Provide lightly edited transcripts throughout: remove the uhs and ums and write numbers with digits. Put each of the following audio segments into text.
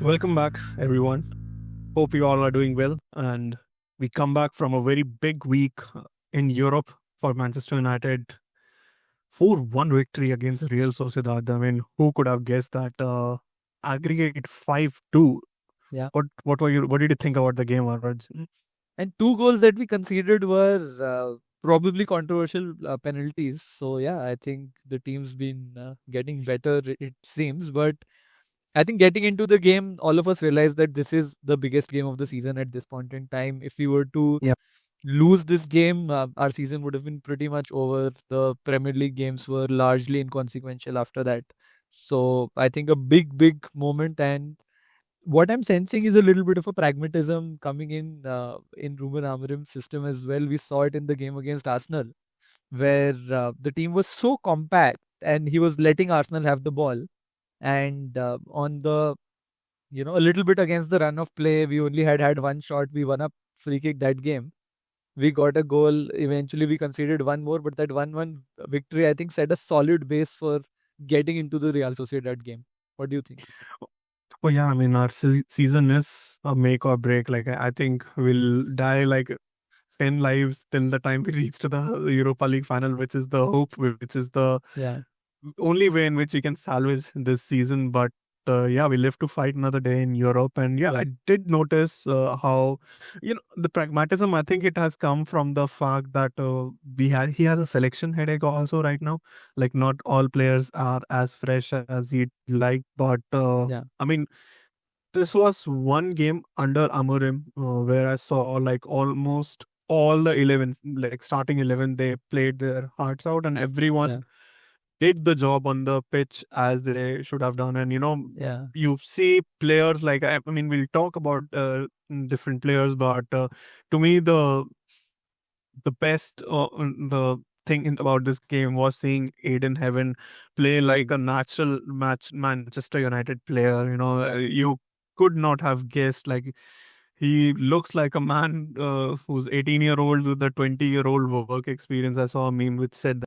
Welcome back, everyone. Hope you all are doing well. And we come back from a very big week in Europe for Manchester United. 4-1 victory against Real Sociedad. I mean, who could have guessed that? Aggregate 5-2. Yeah. What did you think about the game, Araj? And two goals that we conceded were probably controversial penalties. So, yeah, I think the team's been getting better, it seems. But I think getting into the game, all of us realized that this is the biggest game of the season at this point in time. If we were to Yep. lose this game, our season would have been pretty much over. The Premier League games were largely inconsequential after that. So, I think a big moment. And what I'm sensing is a little bit of a pragmatism coming in Ruben Amorim's system as well. We saw it in the game against Arsenal, where the team was so compact and he was letting Arsenal have the ball. And on the a little bit against the run of play, we only had one shot. We won a free kick that game. We got a goal. Eventually, we conceded one more, but that 1-1 victory, I think, set a solid base for getting into the Real Sociedad game. What do you think? Oh, yeah. I mean, our season is a make or break. Like, I think we'll die like 10 lives till the time we reach to the Europa League final, which is the hope, which is the Yeah. only way in which we can salvage this season. But yeah, we live to fight another day in Europe. And yeah, Yeah. I did notice how, the pragmatism, I think it has come from the fact that he has a selection headache also right now. Like, not all players are as fresh as he'd like. But Yeah. I mean, this was one game under Amorim where I saw like almost all the 11, like starting 11, they played their hearts out and everyone Yeah. did the job on the pitch as they should have done. And Yeah. you see players like I mean, we'll talk about different players, but to me, the best the thing about this game was seeing Aiden Heaven play like a natural match Manchester United player. You could not have guessed. Like, he looks like a man who's 18-year-old with a 20-year-old work experience. I saw a meme which said,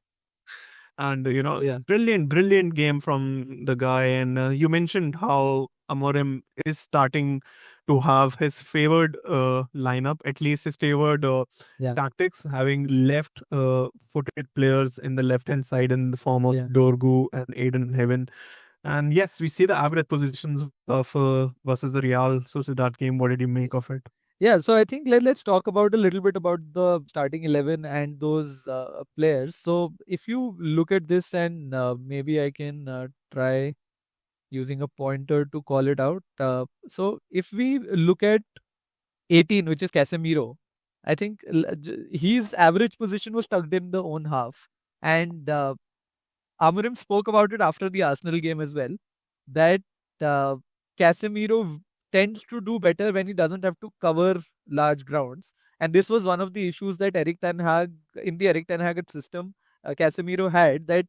and Oh, yeah. brilliant game from the guy. And you mentioned how Amorim is starting to have his favored lineup, at least his favored Yeah. tactics, having left footed players in the left hand side in the form of Yeah. Dorgu and Aiden Heaven. And yes, we see the average positions of versus the Real Sociedad game. What did you make of it? Yeah, so I think let's talk about a little bit about the starting 11 and those players. So if you look at this and maybe I can try using a pointer to call it out. So if we look at 18, which is Casemiro, I think his average position was tucked in the own half. And Amorim spoke about it after the Arsenal game as well, that uh, Casemiro tends to do better when he doesn't have to cover large grounds. And this was one of the issues that Eric Ten Hag, in the Eric Ten Hag system, Casemiro had, that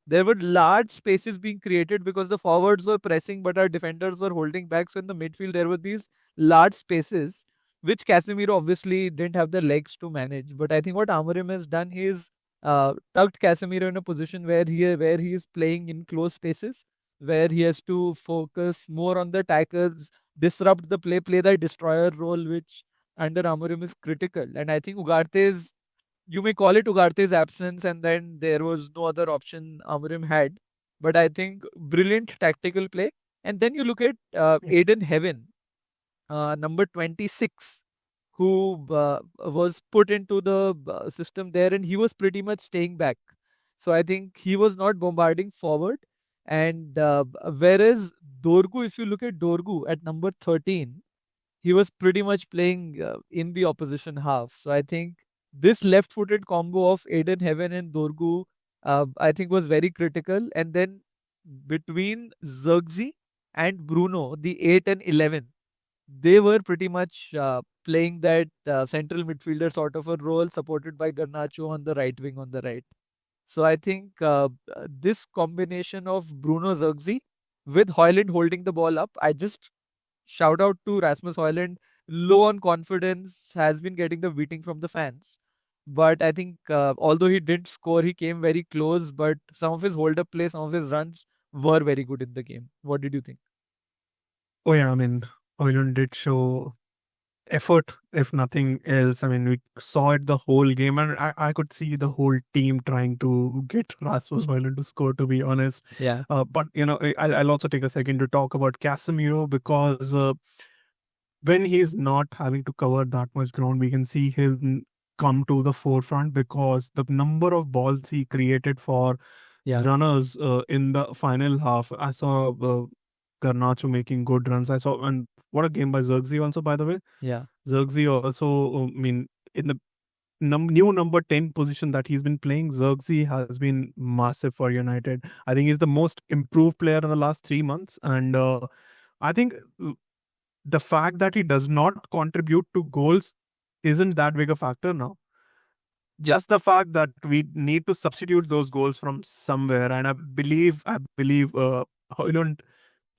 there were large spaces being created because the forwards were pressing, but our defenders were holding back. So in the midfield, there were these large spaces, which Casemiro obviously didn't have the legs to manage. But I think what Amorim has done is tucked Casemiro in a position where he is playing in close spaces, where he has to focus more on the tackles, disrupt the play the destroyer role, which under Amorim is critical. And I think Ugarte's, you may call it Ugarte's absence, and then there was no other option Amorim had. But I think brilliant tactical play. And then you look at Aiden Heaven, number 26, who was put into the system there, and he was pretty much staying back. So I think he was not bombarding forward. And whereas Dorgu, if you look at Dorgu at number 13, he was pretty much playing in the opposition half. So I think this left footed combo of Aiden Heaven and Dorgu, I think was very critical. And then between Zirkzee and Bruno, the 8 and 11, they were pretty much playing that central midfielder sort of a role, supported by Garnacho on the right wing on the right. So I think this combination of Bruno Zirkzee with Hoyland holding the ball up, I just shout out to Rasmus Hoyland, low on confidence, has been getting the beating from the fans. But I think although he didn't score, he came very close. But some of his hold up play, some of his runs were very good in the game. What did you think? Oh yeah, I mean, Oilund did show effort, if nothing else. I mean, we saw it the whole game, and I could see the whole team trying to get Rasmus Højlund to score, to be honest. Yeah. But, I'll also take a second to talk about Casemiro because when he's not having to cover that much ground, we can see him come to the forefront because the number of balls he created for Yeah. runners in the final half. I saw Garnacho making good runs. I saw, and what a game by Zirkzee also, by the way. Yeah. Zirkzee also, I mean, in the new number 10 position that he's been playing, Zirkzee has been massive for United. I think he's the most improved player in the last 3 months. And I think the fact that he does not contribute to goals isn't that big a factor now. Just the fact that we need to substitute those goals from somewhere, and I believe Højlund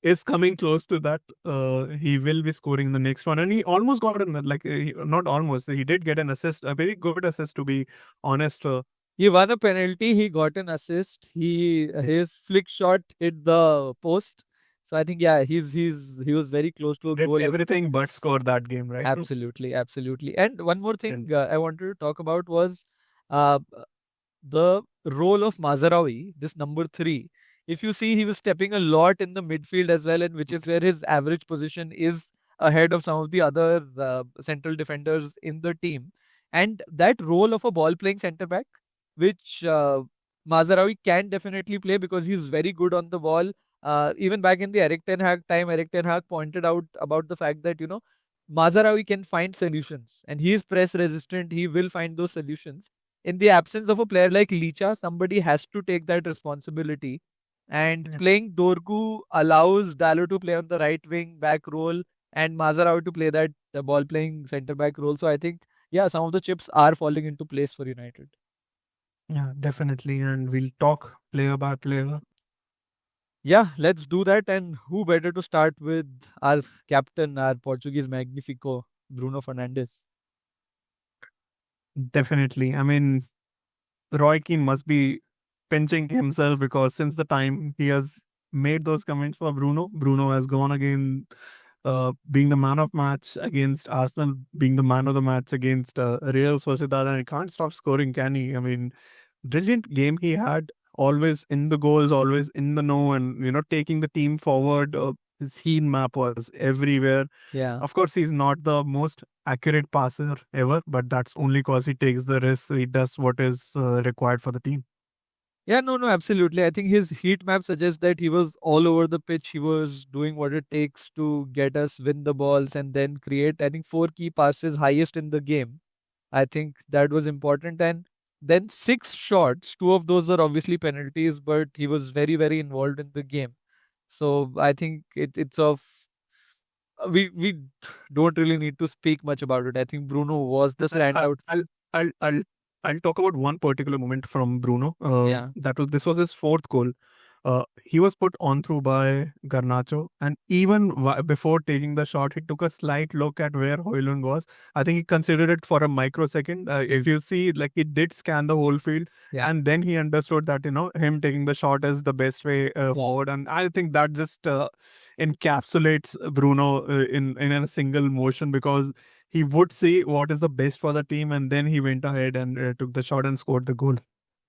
is coming close to that. He will be scoring the next one, and he almost got not almost. He did get an assist, a very good assist, to be honest. He won a penalty. He got an assist. His flick shot hit the post. So I think yeah, he was very close to a Did goal. everything but score that game, right? Absolutely, absolutely. And one more And thing I wanted to talk about was uh, the role of Mazarawi, this number 3. If you see, he was stepping a lot in the midfield as well, and which is where his average position is ahead of some of the other central defenders in the team. And that role of a ball playing centre back, which Mazarawi can definitely play because he's very good on the ball. Even back in the Eric Ten Hag time, Eric Ten Hag pointed out about the fact that, Mazarawi can find solutions and he is press resistant. He will find those solutions. In the absence of a player like Licha, somebody has to take that responsibility. And yeah, playing Dorgu allows Dalot to play on the right wing back role and Mazarawi to play that the ball playing centre back role. So I think, yeah, some of the chips are falling into place for United. yeah, definitely. And we'll talk player by player. Yeah, let's do that. And who better to start with our captain, our Portuguese Magnifico, Bruno Fernandes? Definitely. I mean, Roy Keane must be pinching himself because since the time he has made those comments for Bruno, Bruno has gone again, being the man of match against Arsenal, being the man of the match against Real Sociedad, and he can't stop scoring, can he? I mean, brilliant game he had, always in the goals, always in the know, and taking the team forward. His heat map was everywhere. Yeah. Of course, he's not the most accurate passer ever, but that's only because he takes the risk. He does what is required for the team. Yeah, no, no, absolutely. I think his heat map suggests that he was all over the pitch. He was doing what it takes to get us win the balls and then create, I think, 4 key passes, highest in the game. I think that was important. And then 6 shots, 2 of those are obviously penalties, but he was very, very involved in the game. So I think it's of we don't really need to speak much about it. I think Bruno was the I- standout. I'll I'll I'll I'll talk about one particular moment from Bruno. Yeah. This was his fourth goal. He was put on through by Garnacho, and even before taking the shot, he took a slight look at where Højlund was. I think he considered it for a microsecond. If you see, like he did scan the whole field, Yeah. and then he understood that him taking the shot is the best way forward. And I think that just encapsulates Bruno in a single motion because he would see what is the best for the team, and then he went ahead and took the shot and scored the goal.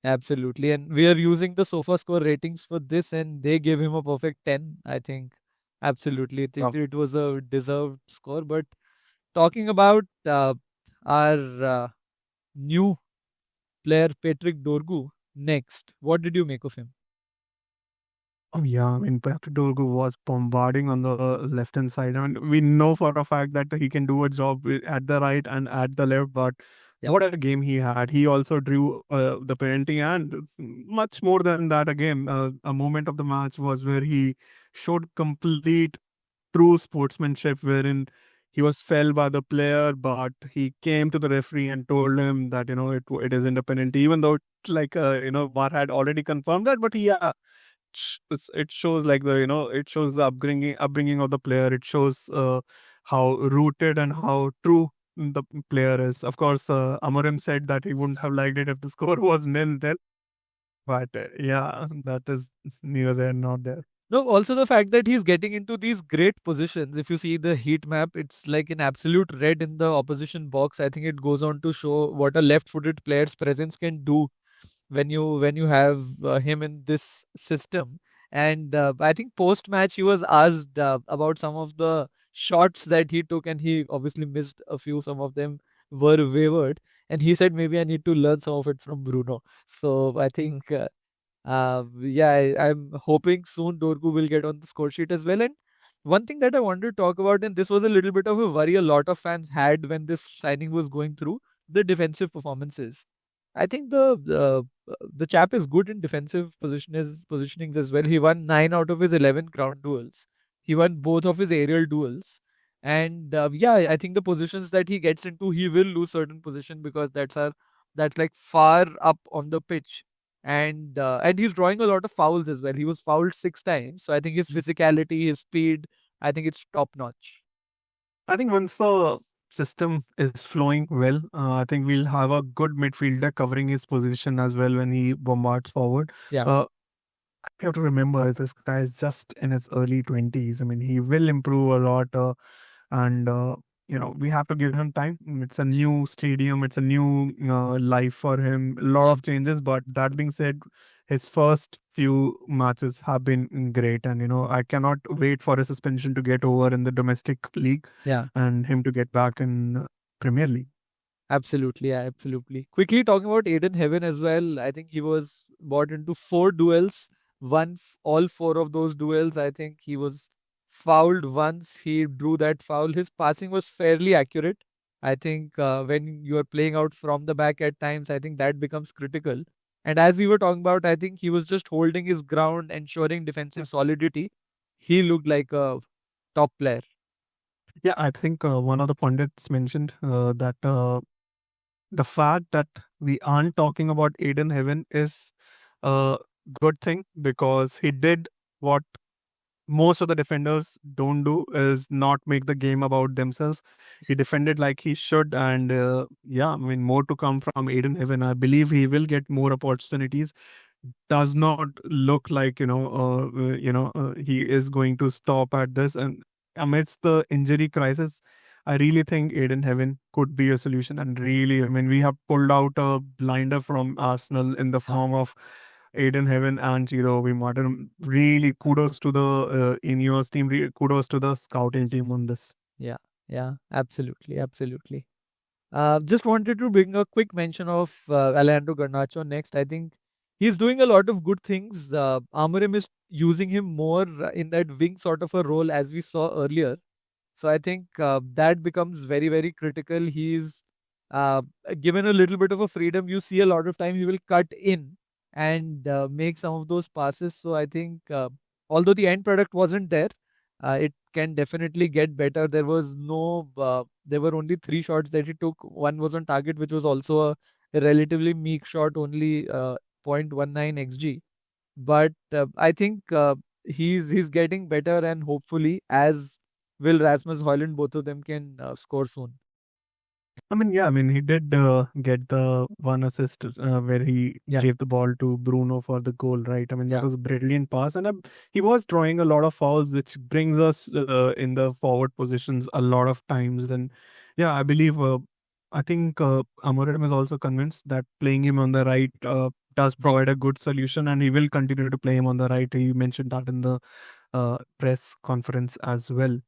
Absolutely. And we are using the sofa score ratings for this, and they gave him a perfect 10, I think. Absolutely. I think Wow. it was a deserved score. But talking about our new player, Patrick Dorgu, next, what did you make of him? Oh yeah, I mean Patrick Dorgu was bombarding on the left hand side. I mean we know for a fact that he can do a job at the right and at the left, but Yep. what a game he had! He also drew the penalty, and much more than that. Again, a moment of the match was where he showed complete true sportsmanship, wherein he was felled by the player, but he came to the referee and told him that it isn't a penalty, even though VAR had already confirmed that. But yeah, it shows like it shows the upbringing of the player. It shows how rooted and how true the player is. Of course, Amorim said that he wouldn't have liked it if the score was nil nil, but yeah, that is neither there nor there. No, also the fact that he's getting into these great positions. If you see the heat map, it's like an absolute red in the opposition box. I think it goes on to show what a left-footed player's presence can do when you have him in this system. And I think post match he was asked about some of the shots that he took, and he obviously missed a few. Some of them were wavered, and he said maybe I need to learn some of it from Bruno. So I think yeah, I'm hoping soon Dorgu will get on the score sheet as well. And one thing that I wanted to talk about, and this was a little bit of a worry a lot of fans had when this signing was going through, the defensive performances. I think the chap is good in defensive positionings as well. He won 9 out of his 11 ground duels. He won both of his aerial duels. And yeah, I think the positions that he gets into, he will lose certain position because that's like far up on the pitch, and he's drawing a lot of fouls as well. He was fouled 6 times, so I think his physicality, his speed, I think it's top notch. I think once the system is flowing well, I think we'll have a good midfielder covering his position as well when he bombards forward. Yeah, Uh, you have to remember this guy is just in his early 20s. I mean, he will improve a lot. And we have to give him time. It's a new stadium, it's a new life for him, a lot of changes. But that being said, his first few matches have been great, and I cannot wait for his suspension to get over in the domestic league yeah. and him to get back in Premier League. Absolutely, yeah, absolutely. Quickly talking about Aiden Heaven as well. I think he was brought into 4 duels, won all 4 of those duels. I think he was fouled once. He drew that foul. His passing was fairly accurate. I think when you are playing out from the back at times, I think that becomes critical. And as we were talking about, I think he was just holding his ground, ensuring defensive solidity. He looked like a top player. Yeah, I think one of the pundits mentioned that the fact that we aren't talking about Aiden Heaven is a good thing, because he did what most of the defenders don't do, is not make the game about themselves. He defended like he should, and yeah, I mean, more to come from Aiden Heaven. I believe he will get more opportunities. Does not look like he is going to stop at this. And amidst the injury crisis, I really think Aiden Heaven could be a solution. And really, I mean, we have pulled out a blinder from Arsenal in the form of Aiden Heaven and Chiro Obi Martin. Really, kudos to the Ineos team. Kudos to the scouting team on this. Yeah, yeah, absolutely, absolutely. Just wanted to bring a quick mention of Alejandro Garnacho next. I think he's doing a lot of good things. Amorim is using him more in that wing sort of a role as we saw earlier. So I think that becomes very, very critical. He's uh, given a little bit of a freedom. You see a lot of time he will cut in and make some of those passes. So I think although the end product wasn't there, it can definitely get better. There were only 3 shots that he took. One was on target, which was also a relatively meek shot, only 0.19 xg. But I think he's getting better, and hopefully, as will Rasmus Højlund, both of them can score soon. I mean, yeah, I mean, he did get the one assist where he Yeah, gave the ball to Bruno for the goal, right? I mean, that yeah, was a brilliant pass. And he was drawing a lot of fouls, which brings us in the forward positions a lot of times. And yeah, I believe, I think Amorim is also convinced that playing him on the right does provide a good solution, and he will continue to play him on the right. He mentioned that in the press conference as well.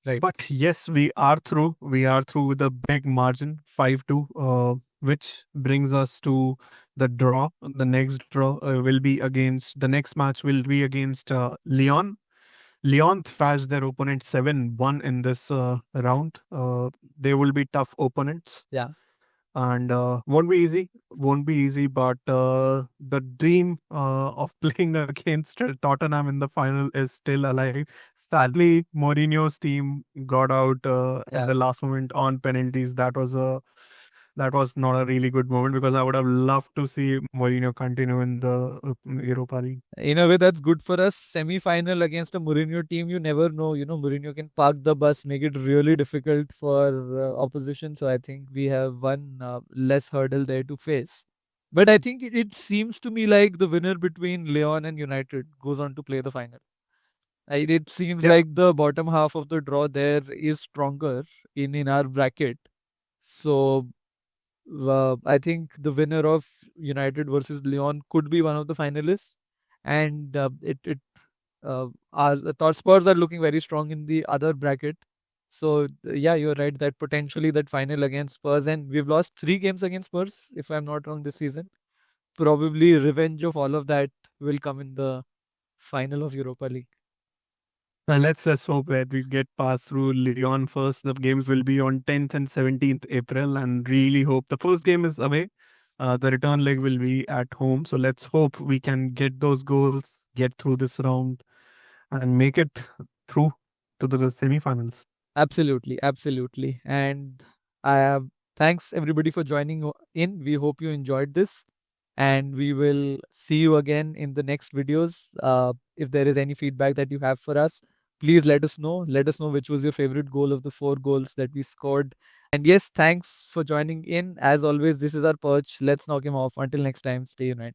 right. But yes, we are through. We are through with a big margin, 5-2, which brings us to the draw. The next draw will be against, the next match will be against Lyon. Lyon thrashed their opponent 7-1 in this round. They will be tough opponents, Yeah, and won't be easy, but the dream of playing against Tottenham in the final is still alive. Sadly, Mourinho's team got out at yeah. the last moment on penalties. That was not a really good moment, because I would have loved to see Mourinho continue in the Europa League. In a way, that's good for us. Semi-final against a Mourinho team, you never know. Mourinho can park the bus, make it really difficult for opposition. So I think we have one less hurdle there to face. But I think it seems to me like the winner between Leon and United goes on to play the final. It seems Yeah. like the bottom half of the draw there is stronger in our bracket. So I think the winner of United versus Lyon could be one of the finalists, and our Spurs are looking very strong in the other bracket. So yeah, you're right that potentially that final against Spurs, and we've lost 3 games against Spurs, if I'm not wrong, this season. Probably revenge of all of that will come in the final of Europa League. And let's just hope that we get past through Lyon first. The games will be on 10th and 17th April, and really hope the first game is away. The return leg will be at home. So let's hope we can get those goals, get through this round, and make it through to the semi-finals. Absolutely, absolutely. And I have thanks everybody for joining in. We hope you enjoyed this, and we will see you again in the next videos. If there is any feedback that you have for us, please let us know. Let us know which was your favorite goal of the 4 goals that we scored. And yes, thanks for joining in. As always, this is our perch. Let's knock him off. Until next time, stay united.